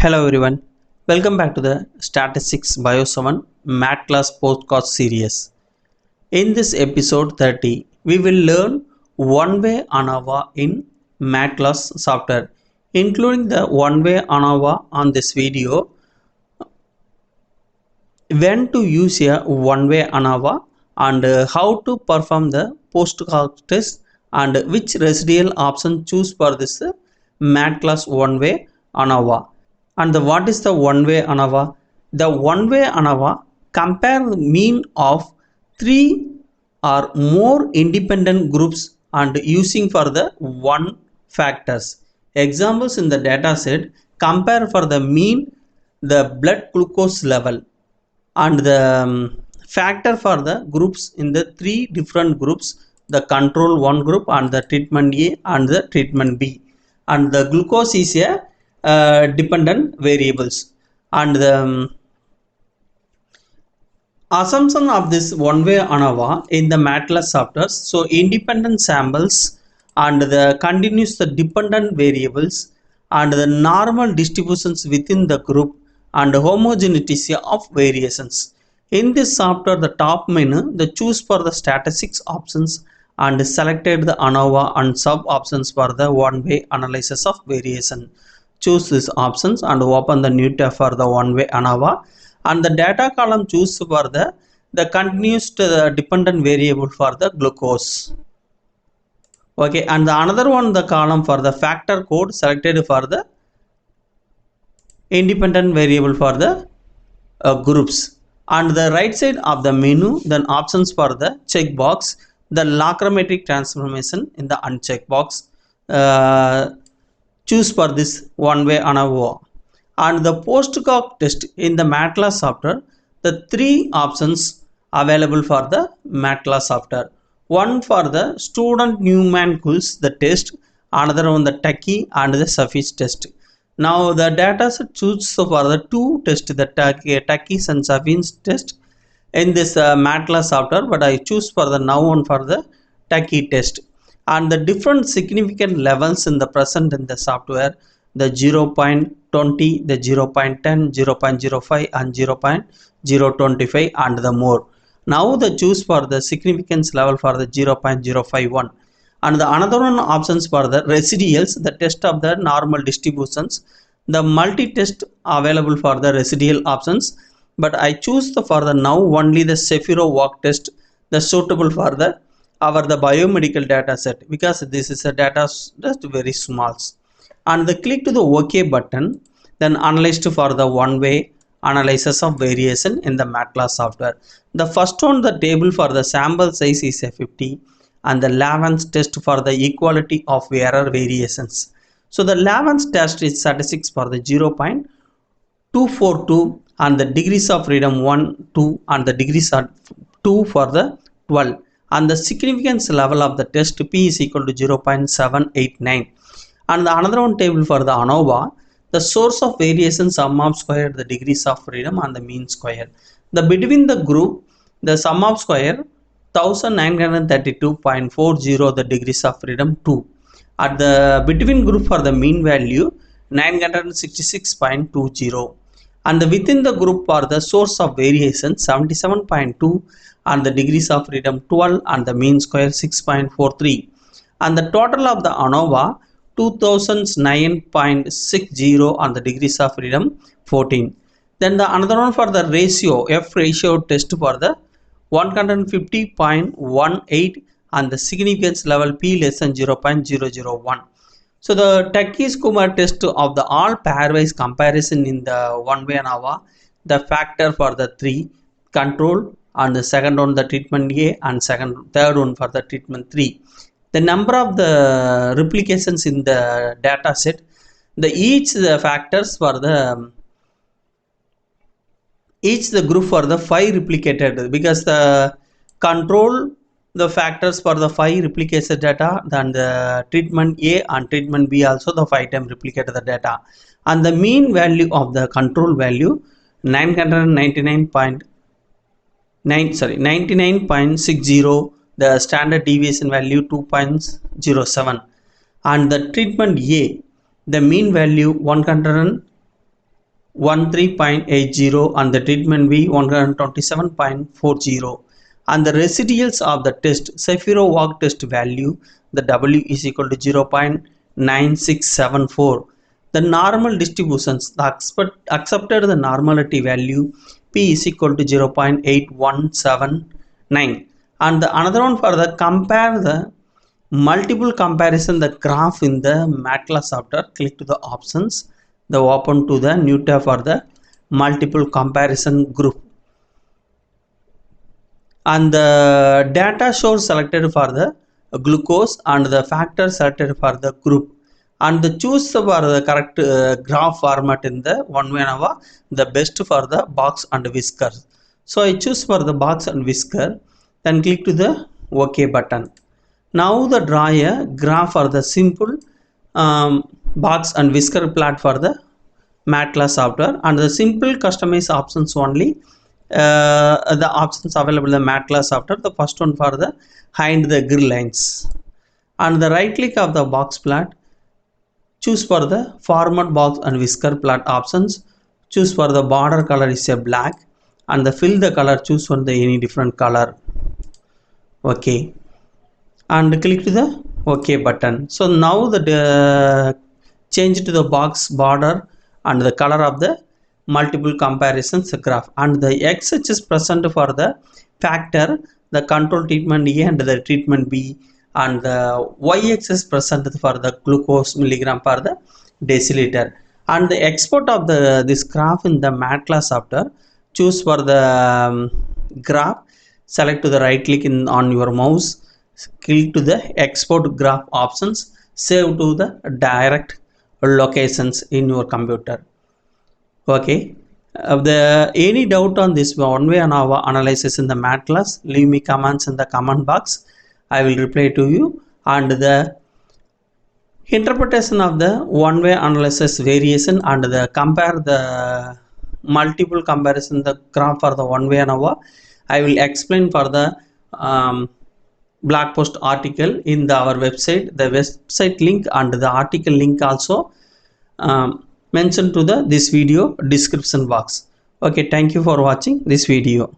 Hello everyone, welcome back to the StatisticsBio7 MedCalc Podcast Series. In this episode 30, we will learn One-Way ANOVA in MedCalc software. Including the One-Way ANOVA on this video, when to use a One-Way ANOVA and how to perform the post-hoc test and which residual option choose for this MedCalc One-Way ANOVA. And what is the one-way ANOVA? The one-way ANOVA compare the mean of three or more independent groups and using for the one factors. Examples in the data set compare for the mean the blood glucose level and the factor for the groups in the three different groups, the control one group and the treatment A and the treatment B, and the glucose is a dependent variables, and the assumption of this one-way ANOVA in the MedCalc software. So independent samples and the continuous the dependent variables and the normal distributions within the group and homogeneity of variations. In this software, the top menu, the choose for the statistics options and selected the ANOVA and sub options for the one-way analysis of variation. Choose these options and open the new tab for the one-way ANOVA, and the data column choose for the continuous dependent variable for the glucose. Okay, and the another one, the column for the factor code selected for the independent variable for the groups. And the right side of the menu, then options for the checkbox, the logarithmic transformation in the uncheck box. Choose for this one-way ANOVA. And the post-hoc test in the MedCalc software, the three options available for the MedCalc software. One for the student numericals, the test, another one the Tukey and the Scheffe test. Now the data set choose for the two tests, the Tukey and Scheffe test in this MedCalc software, but I choose for the now one for the Tukey test. And the different significant levels in the present in the software, the 0.20, the 0.10, 0.05 and 0.025 and the more. Now the choose for the significance level for the 0.051, and the another one options for the residuals, the test of the normal distributions, the multi-test available for the residual options, but I choose for the now only the Scheffe walk test, the suitable for the biomedical data set, because this is a data just very small. And the click to the OK button, then analyzed for the one-way analysis of variation in the MedCalc software. The first one, the table for the sample size is a 50, and the Lavans test for the equality of error variations. So the Lavans test is statistics for the 0.242 and the degrees of freedom 1, 2 and the degrees of 2 for the 12. And the significance level of the test P is equal to 0.789. And the another one table for the ANOVA, the source of variation sum of square, the degrees of freedom and the mean square. The between the group, the sum of square 1932.40, the degrees of freedom 2. At the between group for the mean value 966.20. And the within the group for the source of variation 77.2 and the degrees of freedom 12 and the mean square 6.43. And the total of the ANOVA 2009.60 and the degrees of freedom 14. Then the another one for the ratio, F ratio test for the 150.18 and the significance level P less than 0.001. So the Tukey-Kramer test of the all pairwise comparison in the one-way ANOVA, the factor for the 3, control, and the second one the treatment A and third one for the treatment 3. The number of the replications in the data set, the factors for the the group for the 5 replicated, because the control the factors for the 5 replicated data, then the treatment A and treatment B also the 5 times replicated the data, and the mean value of the control value 99.60, the standard deviation value 2.07, and the treatment A, the mean value 100 13.80 and the treatment B 127.40, and the residuals of the test Sheffe walk test value, the W is equal to 0.9674. The normal distributions, the accepted the normality value P is equal to 0.8179. And the another one for the compare the multiple comparison the graph in the MedCalc software. Click to the options, the open to the new tab for the multiple comparison group, and the data source selected for the glucose and the factor selected for the group, and the choose for the correct graph format in the One-Way ANOVA, the best for the box and whisker. So I choose for the box and whisker, then click to the OK button. Now the draw a graph for the simple box and whisker plot for the MedCalc software, and the simple customize options only. The options available in the MedCalc software. The first one for the hide the grill lines, and the right click of the box plot, choose for the format box and whisker plot options, choose for the border color is a black, and the fill the color, choose for the any different color. Okay, and click to the OK button. So now the change to the box border and the color of the multiple comparisons graph, and the X is present for the factor, the control treatment A and the treatment B, and the Y-X is present for the glucose milligram per the deciliter. And the export of the this graph in the MedCalc software, choose for the graph, select to the right click on your mouse, click to the export graph options, save to the direct locations in your computer. Okay, any doubt on this One-Way ANOVA analysis in the MedCalc, leave me comments in the comment box. I will reply to you. And the interpretation of the One-Way analysis variation and the compare the multiple comparison the graph for the One-Way ANOVA, I will explain for the blog post article in our website. The website link and the article link also mentioned to the this video description box. Okay, thank you for watching this video.